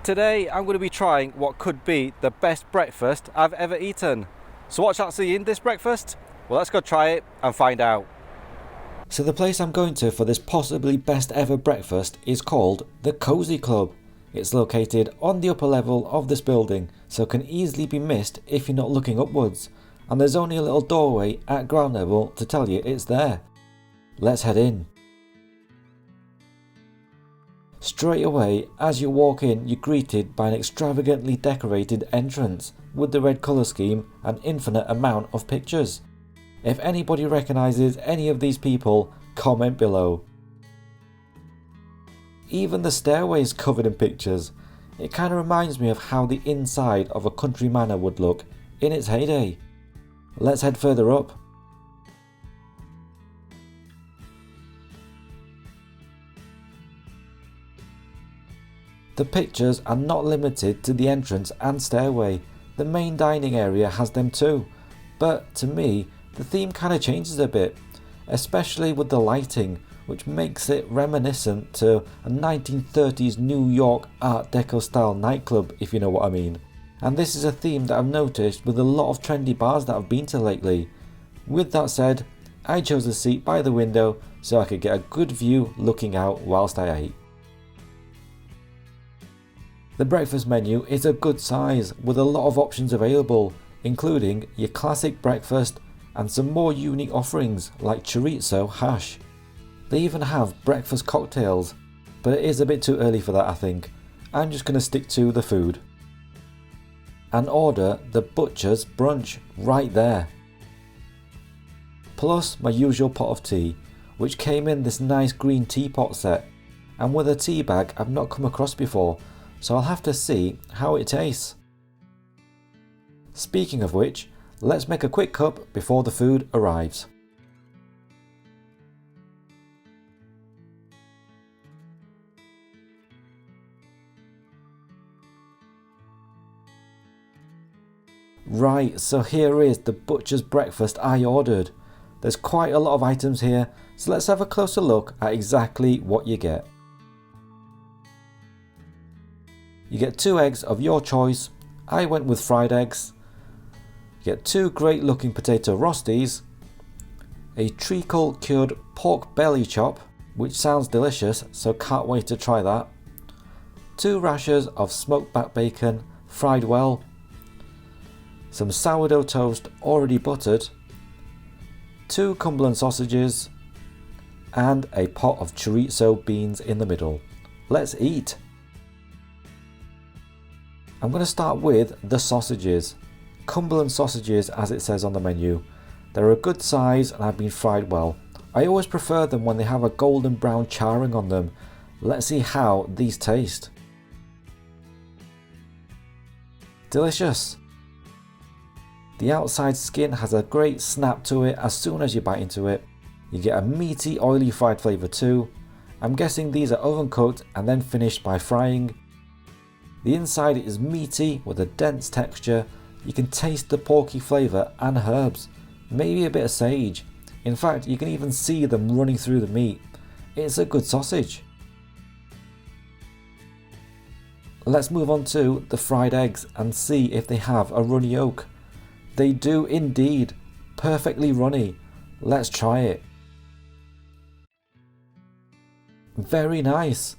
Today I'm going to be trying what could be the best breakfast I've ever eaten. So what's actually in this breakfast? Well, let's go try it and find out. So the place I'm going to for this possibly best ever breakfast is called the Cosy Club. It's located on the upper level of this building, so can easily be missed if you're not looking upwards. And there's only a little doorway at ground level to tell you it's there. Let's head in. Straight away, as you walk in, you're greeted by an extravagantly decorated entrance with the red colour scheme and infinite amount of pictures. If anybody recognises any of these people, comment below. Even the stairway is covered in pictures. It kind of reminds me of how the inside of a country manor would look in its heyday. Let's head further up. The pictures are not limited to the entrance and stairway. The main dining area has them too. But to me, the theme kind of changes a bit, especially with the lighting, which makes it reminiscent to a 1930s New York Art Deco style nightclub, if you know what I mean. And this is a theme that I've noticed with a lot of trendy bars that I've been to lately. With that said, I chose a seat by the window so I could get a good view looking out whilst I ate. The breakfast menu is a good size with a lot of options available, including your classic breakfast and some more unique offerings like chorizo hash. They even have breakfast cocktails, but it is a bit too early for that I think. I'm just going to stick to the food. And order the butcher's brunch right there. Plus my usual pot of tea, which came in this nice green teapot set, and with a tea bag I've not come across before, so I'll have to see how it tastes. Speaking of which, let's make a quick cup before the food arrives. Right, so here is the butcher's breakfast I ordered. There's quite a lot of items here, so let's have a closer look at exactly what you get. You get 2 eggs of your choice. I went with fried eggs. You get 2 great looking potato rosties, a treacle cured pork belly chop, which sounds delicious, so can't wait to try that, 2 rashers of smoked back bacon, fried well, some sourdough toast already buttered, 2 Cumberland sausages, and a pot of chorizo beans in the middle. Let's eat! I'm going to start with the sausages. Cumberland sausages, as it says on the menu. They're a good size and have been fried well. I always prefer them when they have a golden brown charring on them. Let's see how these taste. Delicious! The outside skin has a great snap to it as soon as you bite into it. You get a meaty, oily fried flavour too. I'm guessing these are oven cooked and then finished by frying. The inside is meaty with a dense texture. You can taste the porky flavour and herbs, maybe a bit of sage. In fact, you can even see them running through the meat. It's a good sausage. Let's move on to the fried eggs and see if they have a runny yolk. They do indeed, perfectly runny. Let's try it. Very nice.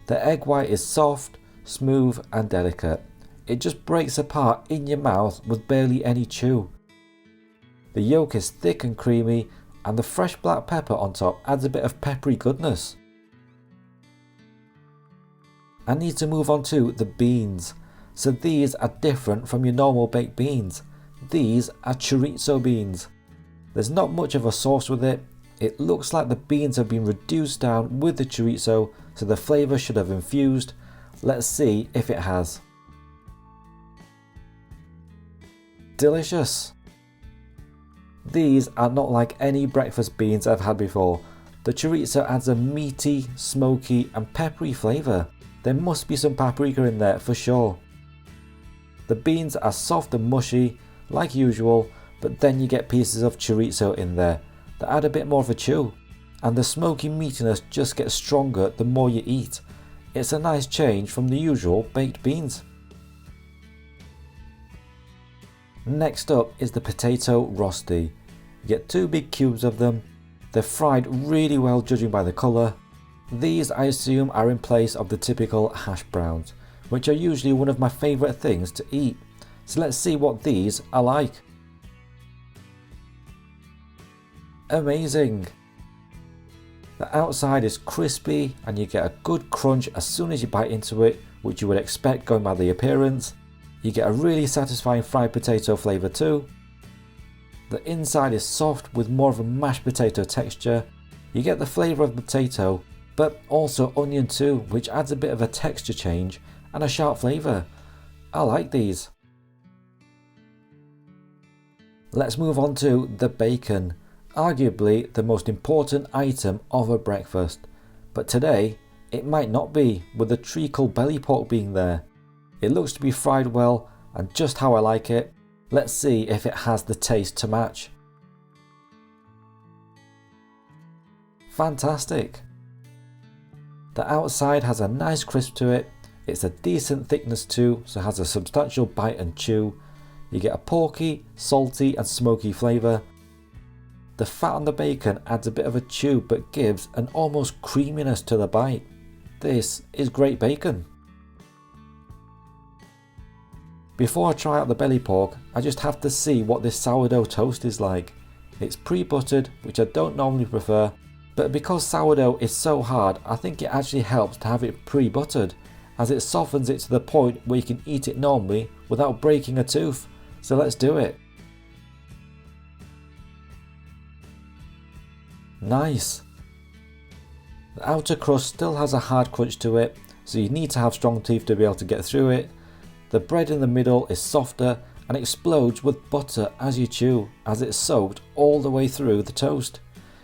The egg white is soft, smooth and delicate. It just breaks apart in your mouth with barely any chew. The yolk is thick and creamy, and the fresh black pepper on top adds a bit of peppery goodness. I need to move on to the beans. So these are different from your normal baked beans. These are chorizo beans. There's not much of a sauce with it. It looks like the beans have been reduced down with the chorizo, so the flavour should have infused. Let's see if it has. Delicious! These are not like any breakfast beans I've had before. The chorizo adds a meaty, smoky and peppery flavour. There must be some paprika in there for sure. The beans are soft and mushy, like usual, but then you get pieces of chorizo in there that add a bit more of a chew. And the smoky meatiness just gets stronger the more you eat. It's a nice change from the usual baked beans. Next up is the potato rosti. You get 2 big cubes of them. They're fried really well judging by the colour. These I assume are in place of the typical hash browns, which are usually one of my favourite things to eat. So let's see what these are like. Amazing! The outside is crispy and you get a good crunch as soon as you bite into it, which you would expect going by the appearance. You get a really satisfying fried potato flavour too. The inside is soft with more of a mashed potato texture. You get the flavour of the potato, but also onion too, which adds a bit of a texture change and a sharp flavour. I like these. Let's move on to the bacon. Arguably the most important item of a breakfast, but today it might not be, with the treacle belly pork being there. It looks to be fried well and just how I like it. Let's see if it has the taste to match. Fantastic! The outside has a nice crisp to it. It's a decent thickness too, so it has a substantial bite and chew. You get a porky, salty and smoky flavour. The fat on the bacon adds a bit of a chew but gives an almost creaminess to the bite. This is great bacon. Before I try out the belly pork, I just have to see what this sourdough toast is like. It's pre-buttered, which I don't normally prefer, but because sourdough is so hard, I think it actually helps to have it pre-buttered, as it softens it to the point where you can eat it normally without breaking a tooth. So let's do it. Nice. The outer crust still has a hard crunch to it, so you need to have strong teeth to be able to get through it. The bread in the middle is softer and explodes with butter as you chew, as it's soaked all the way through the toast.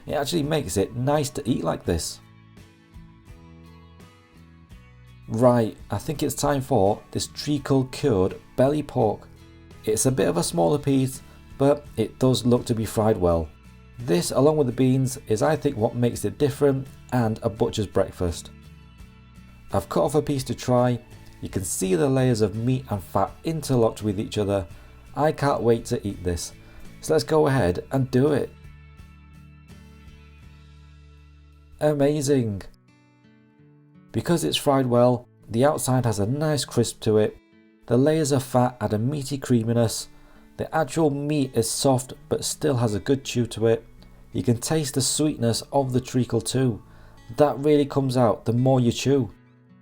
It actually makes it nice to eat like this. Right, I think it's time for this treacle cured belly pork. It's a bit of a smaller piece, but it does look to be fried well. This, along with the beans, is I think what makes it different and a butcher's breakfast. I've cut off a piece to try. You can see the layers of meat and fat interlocked with each other. I can't wait to eat this. So let's go ahead and do it. Amazing! Because it's fried well, the outside has a nice crisp to it. The layers of fat add a meaty creaminess. The actual meat is soft but still has a good chew to it. You can taste the sweetness of the treacle too. That really comes out the more you chew.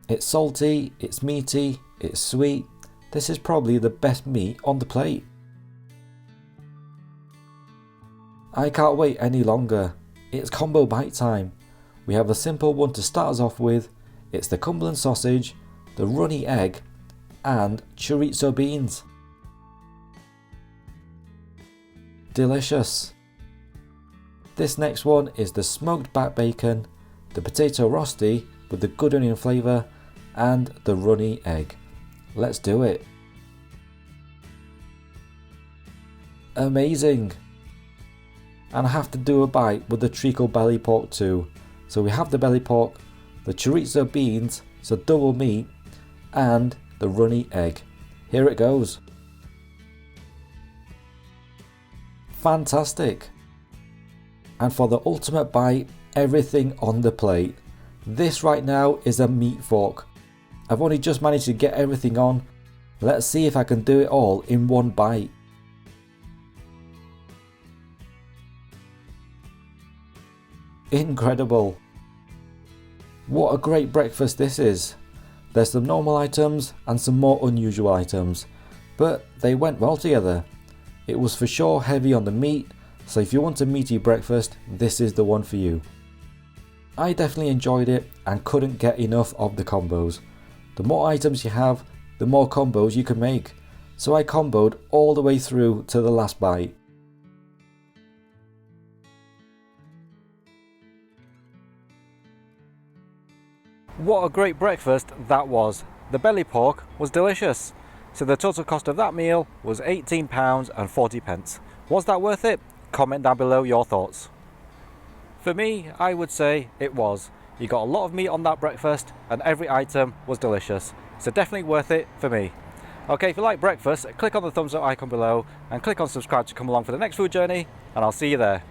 It's salty, it's meaty, it's sweet. This is probably the best meat on the plate. I can't wait any longer. It's combo bite time. We have a simple one to start us off with. It's the Cumberland sausage, the runny egg and chorizo beans. Delicious. This next one is the smoked back bacon, the potato rosti with the good onion flavour and the runny egg. Let's do it. Amazing. And I have to do a bite with the treacle belly pork too. So we have the belly pork, the chorizo beans, so double meat, and the runny egg. Here it goes. Fantastic. And for the ultimate bite, everything on the plate. This right now is a meat fork. I've only just managed to get everything on. Let's see if I can do it all in one bite. Incredible. What a great breakfast this is. There's some normal items and some more unusual items, but they went well together. It was for sure heavy on the meat, so if you want a meaty breakfast, this is the one for you. I definitely enjoyed it and couldn't get enough of the combos. The more items you have, the more combos you can make, so I comboed all the way through to the last bite. What a great breakfast that was. The belly pork was delicious. So the total cost of that meal was £18.40. Was that worth it? Comment down below your thoughts. For me, I would say it was. You got a lot of meat on that breakfast and every item was delicious. So definitely worth it for me. Okay, if you like breakfast, click on the thumbs up icon below and click on subscribe to come along for the next food journey, and I'll see you there.